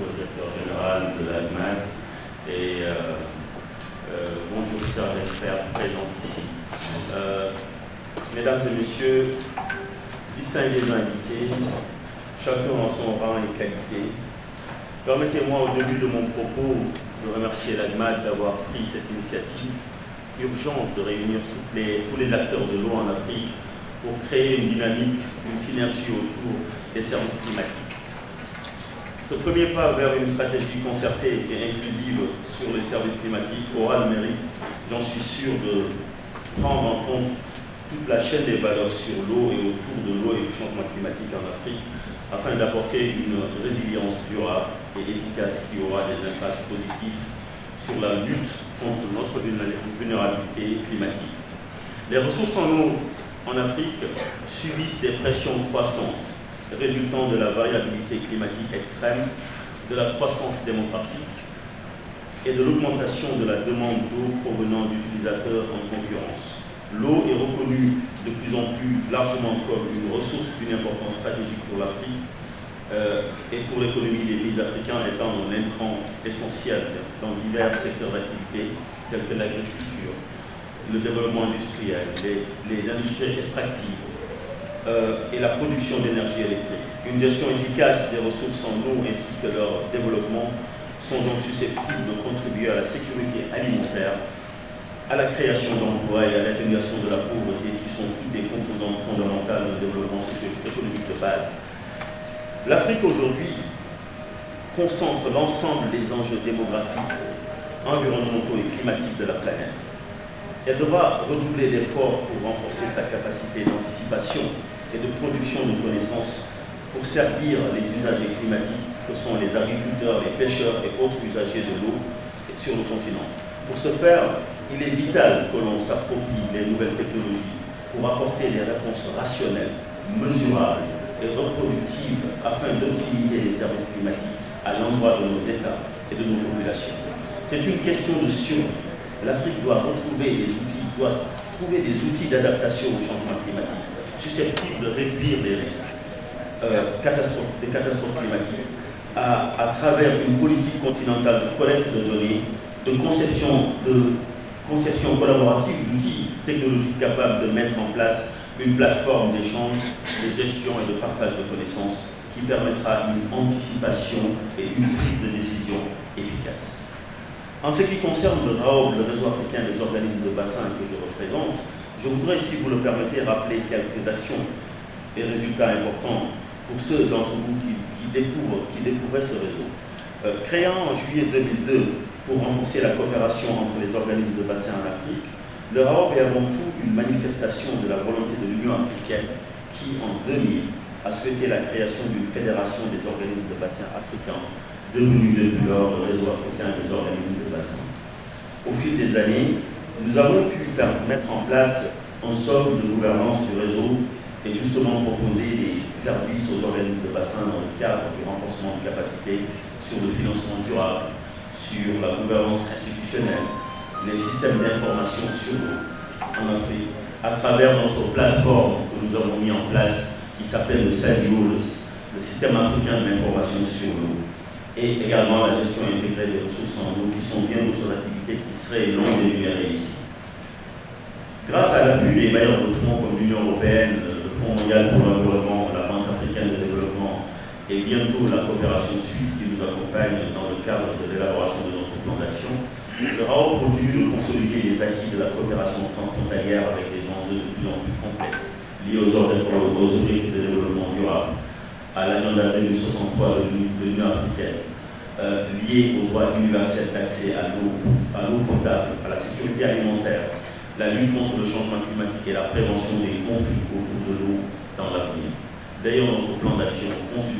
au directeur général de l'ADMAT et bonjour chers experts présents ici. Mesdames et messieurs, distingués invités, chacun en son rang et qualité, permettez-moi au début de mon propos de remercier l'ADMAT d'avoir pris cette initiative urgente de réunir tous les acteurs de l'eau en Afrique pour créer une dynamique, une synergie autour des services climatiques. Ce premier pas vers une stratégie concertée et inclusive sur les services climatiques aura le mérite, j'en suis sûr, de prendre en compte toute la chaîne des valeurs sur l'eau et autour de l'eau et du changement climatique en Afrique, afin d'apporter une résilience durable et efficace qui aura des impacts positifs sur la lutte contre notre vulnérabilité climatique. Les ressources en eau en Afrique subissent des pressions croissantes résultant de la variabilité climatique extrême, de la croissance démographique et de l'augmentation de la demande d'eau provenant d'utilisateurs en concurrence. L'eau est reconnue de plus en plus largement comme une ressource d'une importance stratégique pour l'Afrique et pour l'économie des pays africains, étant un intrant essentiel dans divers secteurs d'activité tels que l'agriculture, le développement industriel, les industries extractives et la production d'énergie électrique. Une gestion efficace des ressources en eau ainsi que leur développement sont donc susceptibles de contribuer à la sécurité alimentaire, à la création d'emplois et à l'atténuation de la pauvreté, qui sont toutes des composantes fondamentales du développement socio-économique de base. L'Afrique aujourd'hui concentre l'ensemble des enjeux démographiques, environnementaux et climatiques de la planète. Elle devra redoubler d'efforts pour renforcer sa capacité d'anticipation et de production de connaissances pour servir les usagers climatiques que sont les agriculteurs, les pêcheurs et autres usagers de l'eau sur le continent. Pour ce faire, il est vital que l'on s'approprie les nouvelles technologies pour apporter des réponses rationnelles, mesurables et reproductives afin d'optimiser les services climatiques à l'endroit de nos États et de nos populations. C'est une question de survie. L'Afrique doit trouver des outils d'adaptation au changement climatique susceptibles de réduire les risques des catastrophes climatiques à travers une politique continentale de collecte de données, de conception collaborative d'outils technologiques capables de mettre en place une plateforme d'échange, de gestion et de partage de connaissances qui permettra une anticipation et une prise de décision efficace. En ce qui concerne le RAOB, le Réseau africain des organismes de bassin que je représente, je voudrais, si vous le permettez, rappeler quelques actions et résultats importants pour ceux d'entre vous qui découvraient ce réseau. Créant en juillet 2002 pour renforcer la coopération entre les organismes de bassin en Afrique, le RAOB est avant tout une manifestation de la volonté de l'Union africaine qui, en 2000, a souhaité la création d'une fédération des organismes de bassin africains, devenu depuis lors le Réseau africain des organismes de bassin. Au fil des années, nous avons pu mettre en place un socle de gouvernance du réseau et justement proposer des services aux organismes de bassin dans le cadre du renforcement de capacité sur le financement durable, sur la gouvernance institutionnelle, les systèmes d'information sur l'eau en Afrique, à travers notre plateforme que nous avons mis en place qui s'appelle le SADIO, le système africain de l'information sur l'eau, et également la gestion intégrée des ressources en eau, qui sont bien d'autres activités qui seraient longues d'énumérer ici. Grâce à l'appui des bailleurs de fonds comme l'Union européenne, le Fonds mondial pour l'environnement, la Banque africaine de développement et bientôt la coopération suisse qui nous accompagne dans le cadre de l'élaboration de notre plan d'action, le RAOB continue de consolider les acquis de la coopération transfrontalière avec des enjeux de plus en plus complexes liés aux objectifs de développement durable, à l'agenda 2063 de l'Union africaine, liés au droit universel d'accès à l'eau potable, à la sécurité alimentaire, la lutte contre le changement climatique et la prévention des conflits autour de l'eau dans l'avenir. D'ailleurs, notre plan d'action pose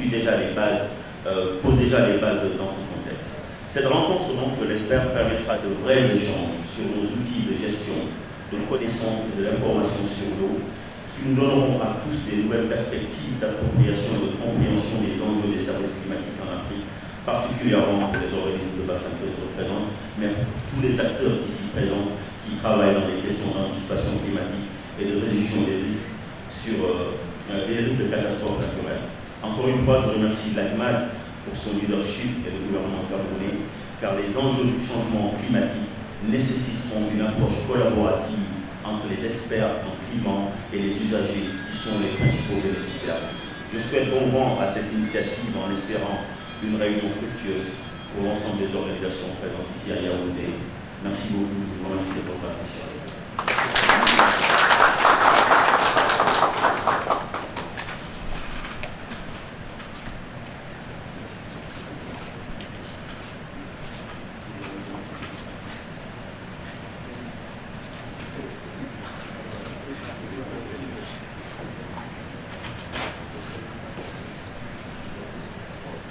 déjà les bases dans ce contexte. Cette rencontre, donc, je l'espère, permettra de vrais échanges sur nos outils de gestion, de connaissances et de l'information sur l'eau, qui nous donneront à tous des nouvelles perspectives d'appropriation et de compréhension des enjeux des services climatiques en Afrique, particulièrement pour les organismes de bassin que je représente, mais pour tous les acteurs ici présents qui travaillent dans les questions d'anticipation climatique et de réduction des risques de catastrophes naturelles. Encore une fois, je remercie l'ACMAD pour son leadership et le gouvernement camerounais, car les enjeux du changement climatique nécessiteront une approche collaborative entre les experts en climat et les usagers qui sont les principaux bénéficiaires. Je souhaite bon vent à cette initiative en espérant une réunion fructueuse pour l'ensemble des organisations présentes ici à Yaoundé. Merci beaucoup, je vous remercie de votre attention.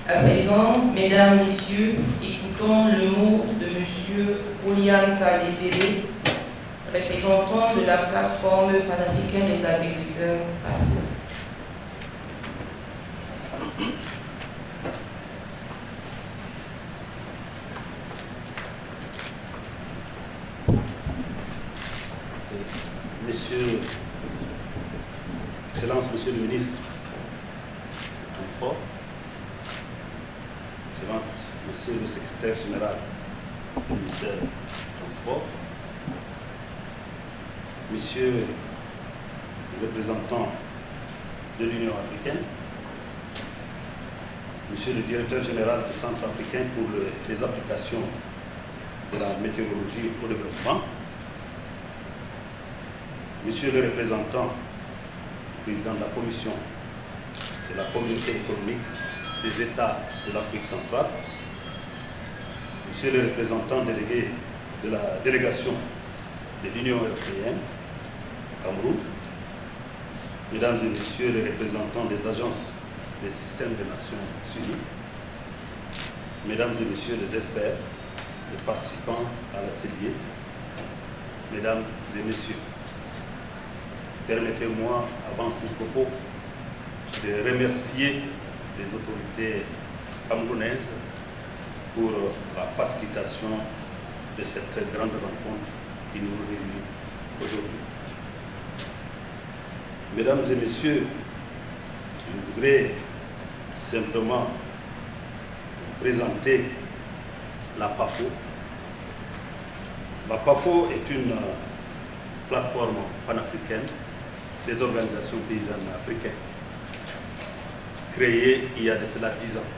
À présent, mesdames, messieurs, écoutons le mot de M. Ouliane Kalebele, représentant de la plateforme panafricaine des agriculteurs AFO. Excellence, Monsieur le ministre du Transport, Excellence, Monsieur le secrétaire général du ministère du Transport, Monsieur le représentant de l'Union africaine, Monsieur le directeur général du Centre africain pour les applications de la météorologie au développement, Monsieur le représentant président de la Commission de la Communauté économique des États de l'Afrique centrale, Monsieur le représentant délégué de la délégation de l'Union européenne, Cameroun, Mesdames et Messieurs les représentants des agences des systèmes des Nations Unies, Mesdames et Messieurs les experts, les participants à l'atelier, Mesdames et Messieurs, permettez-moi, avant tout propos, de remercier les autorités camerounaises pour la facilitation de cette grande rencontre qui nous réunit aujourd'hui. Mesdames et Messieurs, je voudrais simplement vous présenter la PAFO. La PAFO est une plateforme panafricaine des organisations paysannes africaines, créée il y a de cela 10 ans,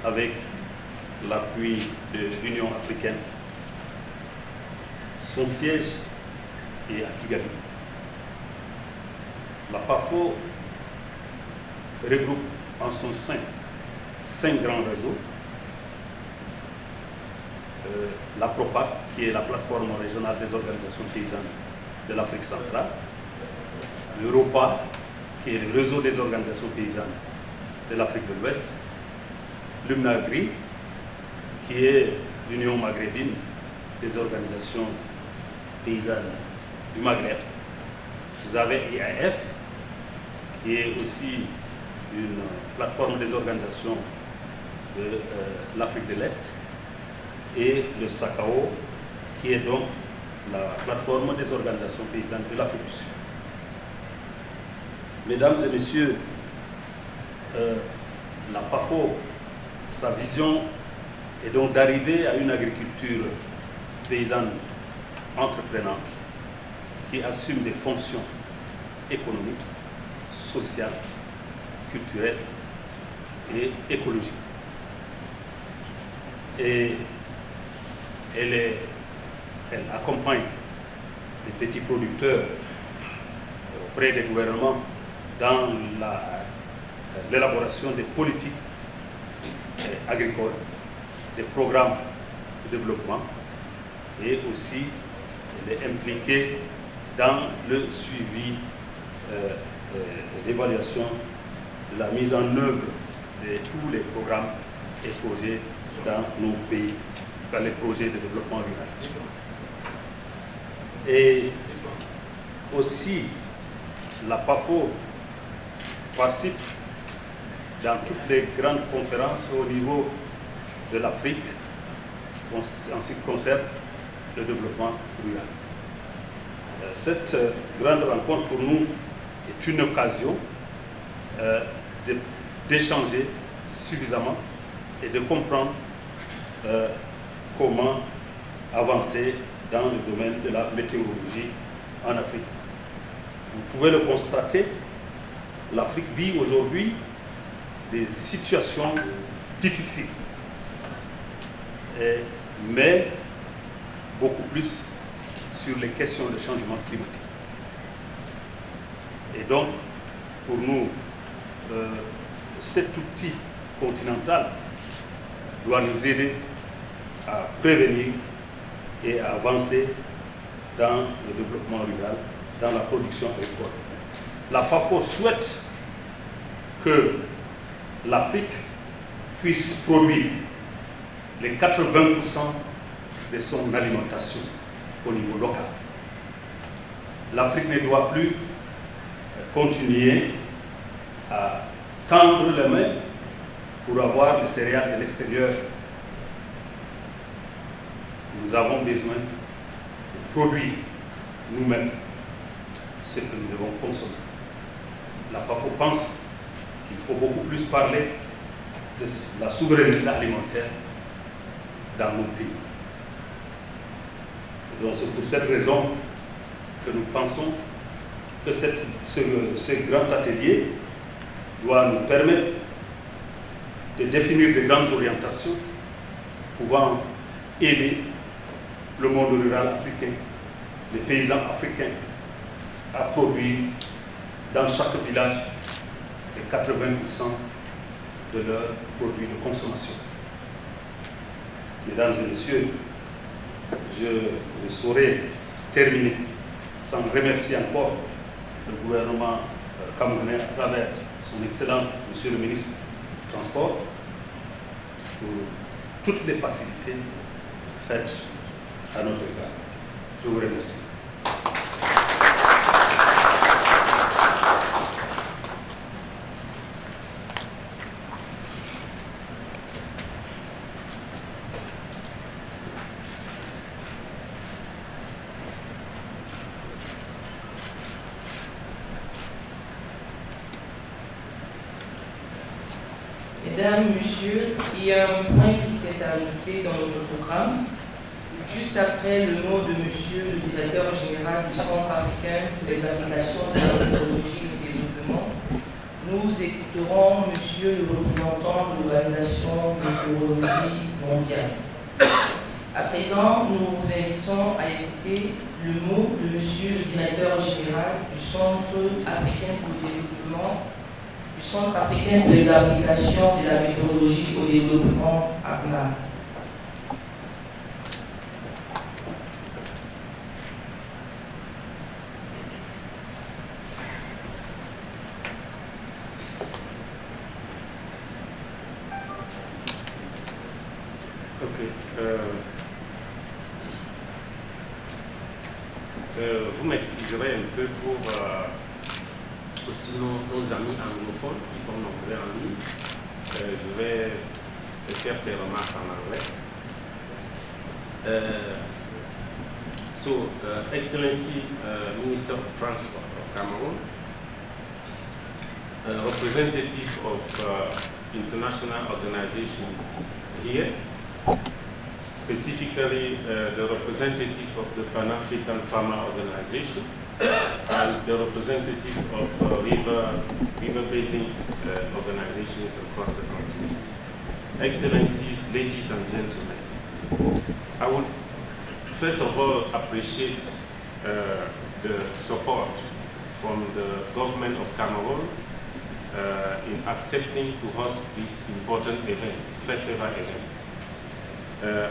avec l'appui de l'Union africaine. Son siège est à Kigali. La PAFO regroupe en son sein 5 grands réseaux. La PROPAC, qui est la plateforme régionale des organisations paysannes de l'Afrique centrale, l'Europa, qui est le réseau des organisations paysannes de l'Afrique de l'Ouest, l'UMNAGRI, qui est l'Union maghrébine des organisations paysannes du Maghreb. Vous avez IAF, qui est aussi une plateforme des organisations de l'Afrique de l'Est, et le SACAO, qui est donc la plateforme des organisations paysannes de l'Afrique du Sud. Mesdames et Messieurs, la PAFO, sa vision est donc d'arriver à une agriculture paysanne entreprenante qui assume des fonctions économiques, sociales, culturelles et écologiques. Et elle accompagne les petits producteurs auprès des gouvernements dans l'élaboration des politiques agricoles, des programmes de développement, et aussi elle est impliquée dans le suivi, l'évaluation de la mise en œuvre de tous les programmes et projets dans nos pays, dans les projets de développement rural. Et aussi, la PAFO participe dans toutes les grandes conférences au niveau de l'Afrique en ce qui concerne le développement rural. Cette grande rencontre pour nous est une occasion d'échanger suffisamment et de comprendre comment avancer dans le domaine de la météorologie en Afrique. Vous pouvez le constater, l'Afrique vit aujourd'hui des situations difficiles, mais beaucoup plus sur les questions de changement climatique. Et donc, pour nous, cet outil continental doit nous aider à prévenir et à avancer dans le développement rural, dans la production agricole. La PAFO souhaite que l'Afrique puisse produire les 80% de son alimentation au niveau local. L'Afrique ne doit plus continuer à tendre les mains pour avoir les céréales de l'extérieur. Nous avons besoin de produire nous-mêmes ce que nous devons consommer. La PAFO pense qu'il faut beaucoup plus parler de la souveraineté alimentaire dans nos pays. Et donc c'est pour cette raison que nous pensons que ce grand atelier doit nous permettre de définir de grandes orientations pouvant aider le monde rural africain, les paysans africains à produire dans chaque village les 80% de leurs produits de consommation. Mesdames et messieurs, je ne saurais terminer sans remercier encore le gouvernement camerounais à travers son Excellence, Monsieur le ministre du Transport, pour toutes les facilités faites à notre égard. Je vous remercie. Mesdames, Messieurs, il y a un point qui s'est ajouté dans notre programme. Juste après le mot de Monsieur le directeur général du Centre africain pour les applications de la météorologie et du développement, nous écouterons Monsieur le représentant de l'Organisation météorologie mondiale. À présent, nous vous invitons à écouter le mot de Monsieur le directeur général du Centre africain pour le développement, du Centre africain pour les applications de la météorologie au développement APMAT. Vous m'excuserez un peu pour aussi nos amis anglophones qui sont nombreux en ligne. Je vais faire ces remarques en anglais. Excellency Minister of Transport of Cameroon, representative of international organizations here, specifically the representative of the Pan-African Farmer Organization and the representative of river basin organizations across the continent. Excellencies, ladies and gentlemen, I would first of all appreciate the support from the government of Cameroon in accepting to host this important event, first ever event.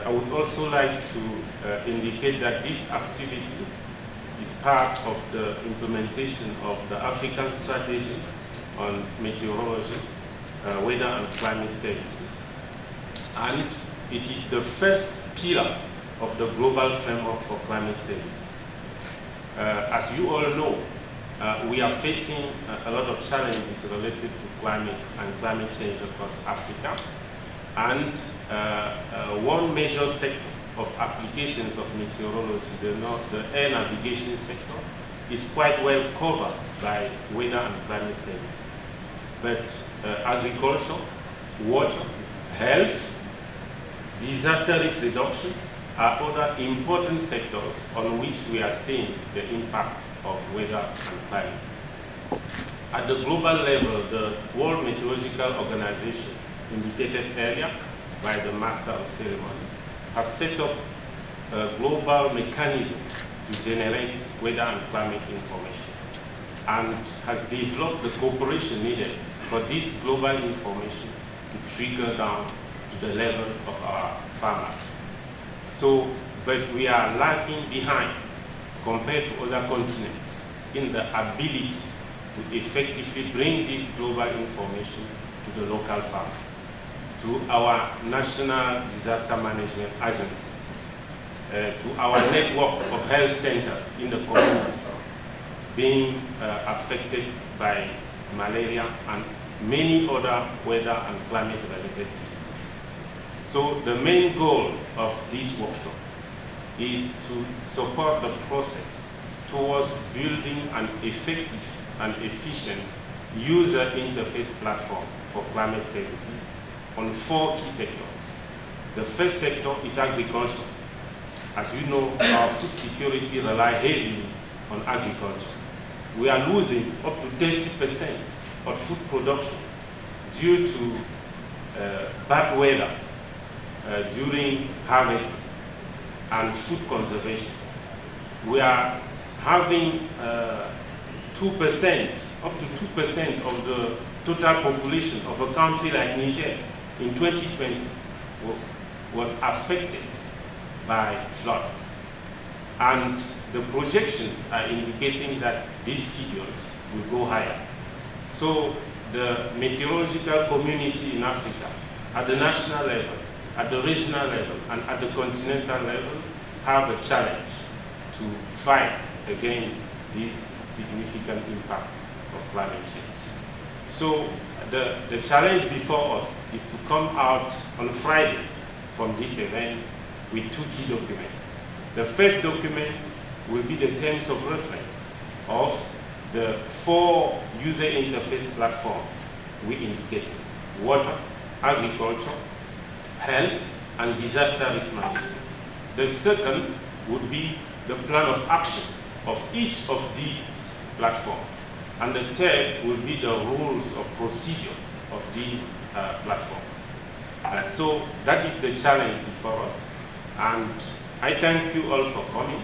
I would also like to indicate that this activity is part of the implementation of the African Strategy on Meteorology, Weather and Climate Services. And it is the first pillar of the global framework for climate services. As you all know, we are facing a lot of challenges related to climate and climate change across Africa. And one major sector of applications of meteorology, the air navigation sector, is quite well covered by weather and climate services. but agriculture, water, health, disaster risk reduction are other important sectors on which we are seeing the impact of weather and climate. At the global level, the World Meteorological Organization, indicated earlier by the Master of Ceremony, have set up a global mechanism to generate weather and climate information, and has developed the cooperation needed for this global information to trickle down to the level of our farmers. So, but we are lagging behind compared to other continents in the ability to effectively bring this global information to the local farmer, to our national disaster management agencies, to our network of health centers in the communities being affected by malaria and many other weather and climate related diseases. So the main goal of this workshop is to support the process towards building an effective and efficient user interface platform for climate services on 4 key sectors. The first sector is agriculture. As you know, our food security relies heavily on agriculture. We are losing up to 30% of food production due to bad weather during harvesting and food conservation. We are having 2%, up to 2% of the total population of a country like Niger in 2020 was affected by floods. And the projections are indicating that these figures will go higher. So the meteorological community in Africa, at the national level, at the regional level, and at the continental level, have a challenge to fight against these significant impacts of climate change. So the challenge before us is to come out on Friday from this event with 2 key documents. The first document will be the terms of reference of the 4 user interface platforms we indicated: water, agriculture, health, and disaster risk management. The second would be the plan of action of each of these platforms. And the third will be the rules of procedure of these platforms. So that is the challenge before us. And I thank you all for coming.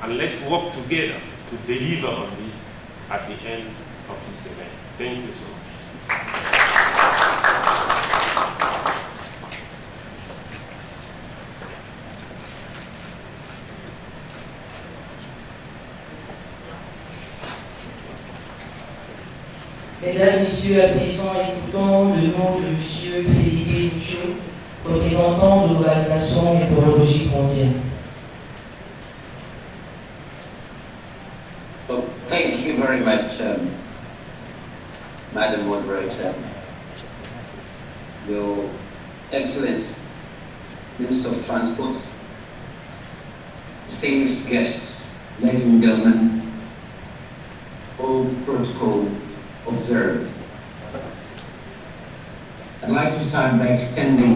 And let's work together to deliver on this at the end of this event. Thank you so much. Mesdames, Messieurs, à présent, écoutons le nom de M. Felipe Lucho, représentant de l'Organisation météorologique mondiale. Well, thank you very much, Madam Moderator. Your Excellency, Minister of Transport, distinguished guests, ladies and gentlemen, all protocol observed. I'd like to start by extending